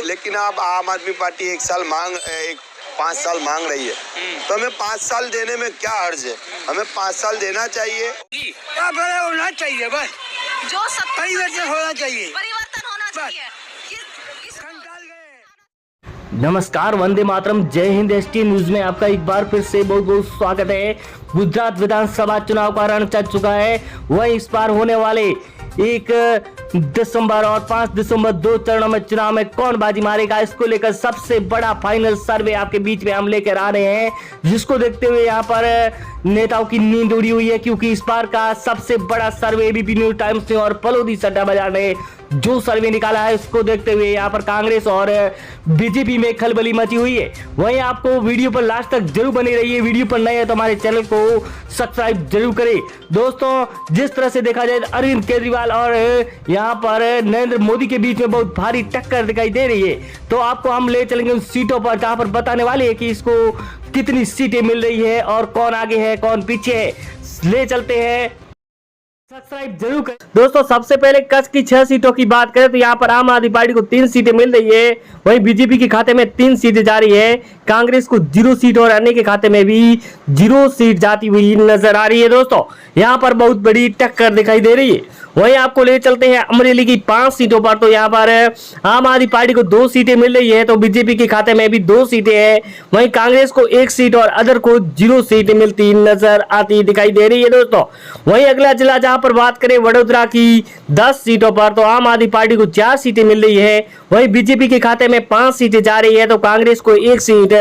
लेकिन अब आम आदमी पार्टी 5 साल मांग रही है, तो हमें 5 साल देने में क्या हर्ज है? हमें 5 साल देना चाहिए। होना चाहिए, बस जो परिवर्तन होना चाहिए, परिवर्तन होना चाहिए। नमस्कार, वंदे मातरम, जय हिंद। एसटी न्यूज में आपका एक बार फिर से बहुत बहुत स्वागत है। गुजरात विधानसभा चुनाव का रण चल चुका है। वह इस बार होने वाले 1 दिसंबर और 5 दिसंबर 2 चरणों में चुनाव में कौन बाजी मारेगा, इसको लेकर सबसे बड़ा फाइनल सर्वे आपके बीच में हम लेकर आ रहे हैं, जिसको देखते हुए यहाँ पर नेताओं की नींद उड़ी हुई है, क्योंकि इस बार का सबसे बड़ा सर्वे एबीपी न्यूज टाइम्स ने और फलोदी सट्टा बाजार ने जो सर्वे निकाला है, उसको देखते हुए यहाँ पर कांग्रेस और बीजेपी में खलबली मची हुई है। वहीं आपको वीडियो पर लास्ट तक जरूर बने रहिए। वीडियो पर नए है तो हमारे चैनल को सब्सक्राइब जरूर करें। दोस्तों, जिस तरह से देखा जाए अरविंद केजरीवाल और यहाँ पर नरेंद्र मोदी के बीच में बहुत भारी टक्कर दिखाई दे रही है, तो आपको हम ले चलेंगे उन सीटों पर जहाँ पर बताने वाले हैं कि इसको कितनी सीटें मिल रही है और कौन आगे है कौन पीछे है। ले चलते हैं, सब्सक्राइब जरूर करें। दोस्तों, सबसे पहले कच्छ की 6 सीटों की बात करें तो यहाँ पर आम आदमी पार्टी को 3 सीटें मिल रही है। वहीं बीजेपी के खाते में 3 सीटें जा रही है। कांग्रेस को 0 सीट और अन्य के खाते में भी 0 सीट जाती हुई नजर आ रही है। दोस्तों, यहाँ पर बहुत बड़ी टक्कर दिखाई दे रही है। वहीं आपको ले चलते हैं अमरेली की 5 सीटों पर, तो यहाँ पर आम आदमी पार्टी को 2 सीटें मिल रही है, तो बीजेपी के खाते में भी 2 सीटें हैं। वहीं कांग्रेस को 1 सीट और अदर को 0 सीट मिलती नजर आती दिखाई दे रही है। दोस्तों, वहीं अगला जिला जहां पर बात करें वडोदरा की 10 सीटों पर, तो आम आदमी पार्टी को 4 सीटें मिल रही है। वहीं बीजेपी के खाते में 5 सीटें जा रही है, तो कांग्रेस को 1 सीट,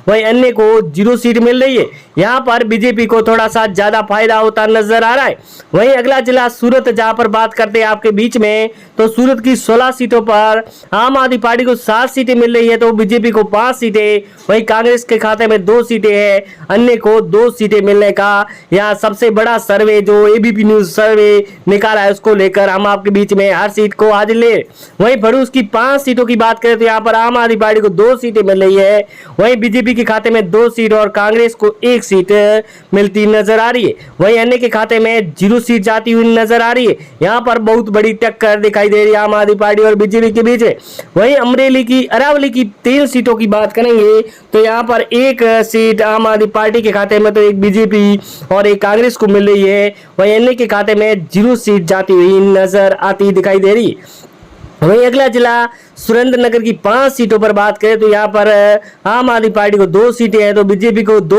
वहीं अन्य को 0 सीट मिल रही है। यहाँ पर बीजेपी को थोड़ा सा ज्यादा फायदा होता नजर आ रहा है। वहीं अगला जिला सूरत जहां पर बात करते हैं आपके बीच में, तो सूरत की 16 सीटों पर आम आदमी पार्टी को 7 सीटें मिल रही है, तो बीजेपी को 5 सीटें, वहीं कांग्रेस के खाते में 2 सीटें हैं, अन्य को 2 सीटें मिलने का यहाँ सबसे बड़ा सर्वे जो एबीपी न्यूज सर्वे निकाला है, उसको लेकर हम आपके बीच में हर सीट को आज ले। वहीं भरूच की 5 सीटों की बात करें तो यहाँ पर आम आदमी पार्टी को 2 सीटें मिल रही है। वहीं बीजेपी के खाते में 2 सीट और कांग्रेस को 1 सीट मिलती नजर आ रही है। वहीं अन्य के खाते में 0 सीट जाती हुई नजर आ रही है। यहाँ पर बहुत बड़ी टक्कर दिखाई दे रही है आम आदमी पार्टी और बीजेपी के बीच में। वहीं अरावली की 3 सीटों की बात करेंगे तो यहाँ पर 1 सीट आम आदमी पार्टी के खाते में, तो 1 बीजेपी और 1 कांग्रेस को मिल रही है। वहीं अन्य के खाते में 0 सीट जाती हुई नजर आती दिखाई दे रही है। वहीं अगला जिला सुरेंद्रनगर की 5 सीटों पर बात करें तो यहाँ पर आम आदमी पार्टी को 2 सीटें हैं, तो बीजेपी को 2,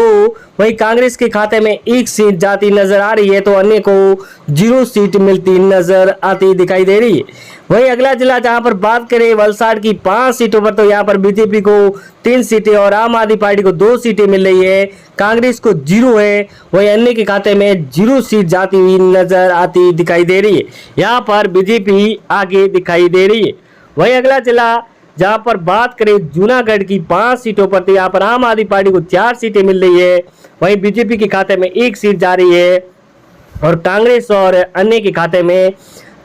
वहीं कांग्रेस के खाते में 1 सीट जाती नजर आ रही है, तो अन्य को 0 सीट मिलती नजर आती दिखाई दे रही है। वहीं अगला जिला जहां पर बात करें वलसाड़ की 5 सीटों पर, तो यहाँ पर बीजेपी को 3 सीटें और आम आदमी पार्टी को 2 सीटें मिल रही है, कांग्रेस को 0 है, वहीं अन्य के खाते में 0 सीट जाती हुई नजर आती दिखाई दे रही है। यहाँ पर बीजेपी आगे दिखाई दे रही है। वहीं अगला जिला जहां पर बात करें जूनागढ़ की 5 सीटों पर, तो यहाँ पर आम आदमी पार्टी को 4 सीटें मिल रही है, वहीं बीजेपी के खाते में 1 सीट जा रही है और कांग्रेस और अन्य के खाते में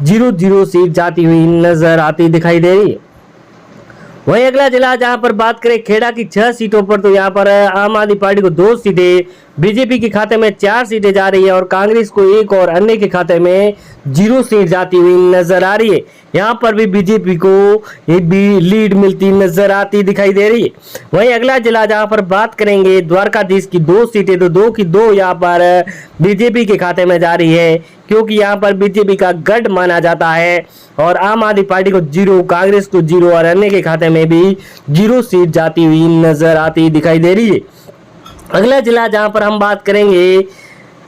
0 सीट जाती हुई नजर आती दिखाई दे रही है। वहीं अगला जिला जहां पर बात करें खेड़ा की 6 सीटों पर, तो यहाँ पर आम आदमी पार्टी को 2 सीटें, बीजेपी के खाते में 4 सीटें जा रही है और कांग्रेस को 1 और अन्य के खाते में 0 सीट जाती हुई नजर आ रही है। यहाँ पर भी बीजेपी को एक भी लीड मिलती नजर आती दिखाई दे रही है। वहीं अगला जिला जहां पर बात करेंगे द्वारकाधीश की 2 सीटें, तो 2 की 2 यहाँ पर बीजेपी के खाते में जा रही है, क्योंकि यहाँ पर बीजेपी का गढ़ माना जाता है और आम आदमी पार्टी को 0, कांग्रेस को 0 और अन्य के खाते में भी 0 सीट जाती हुई नजर आती दिखाई दे रही है। अगला जिला जहां पर हम बात करेंगे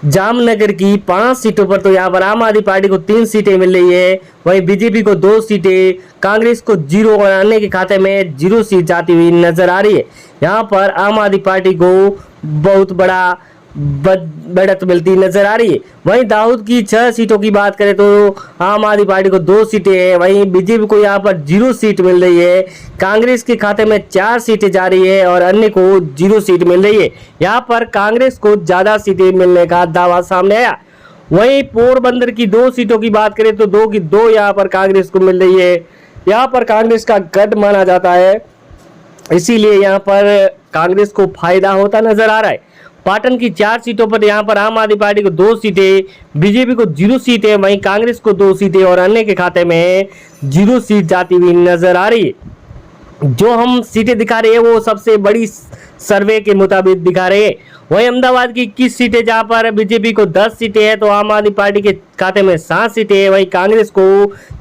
जामनगर की 5 सीटों पर, तो यहाँ पर आम आदमी पार्टी को 3 सीटें मिल रही है, वहीं बीजेपी को 2 सीटें, कांग्रेस को 0 और अन्य के खाते में 0 सीट जाती हुई नजर आ रही है। यहाँ पर आम आदमी पार्टी को बहुत बड़ा बढ़त मिलती नजर आ रही है। वहीं दाऊद की 6 सीटों की बात करें तो आम आदमी पार्टी को 2 सीटें हैं, वहीं बीजेपी को यहाँ पर 0 सीट मिल रही है, कांग्रेस के खाते में 4 सीटें जा रही है और अन्य को 0 सीट मिल रही है। यहाँ पर कांग्रेस को ज्यादा सीटें मिलने का दावा सामने आया। वहीं पोरबंदर की 2 सीटों की बात करें तो 2 की 2 यहाँ पर कांग्रेस को मिल रही है। यहाँ पर कांग्रेस का गढ़ माना जाता है, इसीलिए यहाँ पर कांग्रेस को फायदा होता नजर आ रहा है। पाटन की 4 सीटों पर यहाँ पर आम आदमी पार्टी को 2 सीटें, बीजेपी को 0 सीटें, वहीं कांग्रेस को 2 सीटें और अन्य के खाते में 0 सीट जाती हुई नजर आ रही है। जो हम सीटें दिखा रहे हैं वो सबसे बड़ी सर्वे के मुताबिक दिखा रहे हैं। वहीं अहमदाबाद की 21 सीटें जहां पर बीजेपी को 10 सीटें हैं तो आम आदमी पार्टी के खाते में 7 सीटें हैं। वहीं कांग्रेस को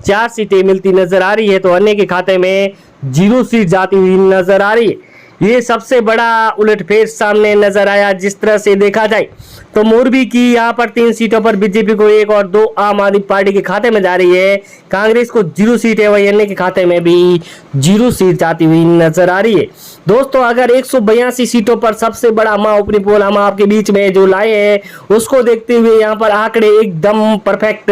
4 सीटें मिलती नजर आ रही है तो अन्य के खाते में 0 सीट जाती हुई नजर आ रही है। ये सबसे बड़ा उलटफेर सामने नजर आया। जिस तरह से देखा जाए तो मोरबी की यहाँ पर 3 सीटों पर बीजेपी को 1 और 2 आम आदमी पार्टी के खाते में जा रही है। कांग्रेस को 0 सीट है, वही अन्य के खाते में भी 0 सीट जाती हुई नजर आ रही है। दोस्तों अगर 182 सीटों पर सबसे बड़ा महाउपरी पोल हम आपके बीच में जो लाए हैं उसको देखते हुए यहाँ पर आंकड़े एकदम परफेक्ट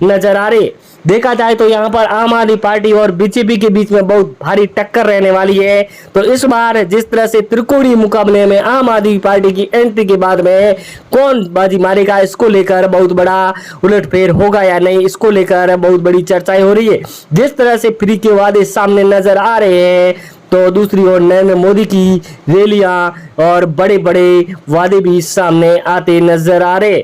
नजर आ रहे। देखा जाए तो यहाँ पर आम आदमी पार्टी और बीजेपी के बीच में बहुत भारी टक्कर रहने वाली है। तो इस बार जिस तरह से त्रिकोणीय मुकाबले में आम आदमी पार्टी की एंट्री के बाद में कौन बाजी मारेगा, इसको लेकर बहुत बड़ा उलटफेर होगा या नहीं, इसको लेकर बहुत बड़ी चर्चाएं हो रही है। जिस तरह से फ्री के वादे सामने नजर आ रहे हैं तो दूसरी ओर नरेंद्र मोदी की रैलियां और बड़े बड़े वादे भी सामने आते नजर आ रहे।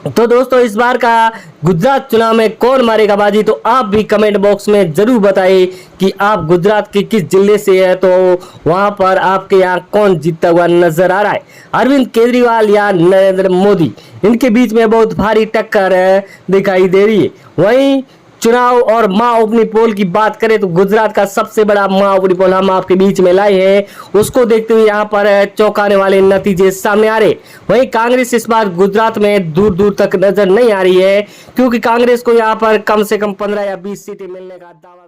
तो दोस्तों इस बार का गुजरात चुनाव में कौन मारेगा बाजी, तो आप भी कमेंट बॉक्स में जरूर बताइए कि आप गुजरात के किस जिले से है, तो वहां पर आपके यहाँ कौन जीतता हुआ नजर आ रहा है, अरविंद केजरीवाल या नरेंद्र मोदी। इनके बीच में बहुत भारी टक्कर दिखाई दे रही है। वहीं चुनाव और महाउपरी पोल की बात करें तो गुजरात का सबसे बड़ा महाउपरी पोल हम आपके बीच में लाए हैं। उसको देखते हुए यहाँ पर चौंकाने वाले नतीजे सामने आ रहे। वहीं कांग्रेस इस बार गुजरात में दूर दूर तक नजर नहीं आ रही है क्योंकि कांग्रेस को यहाँ पर कम से कम 15 या 20 सीटें मिलने का दावा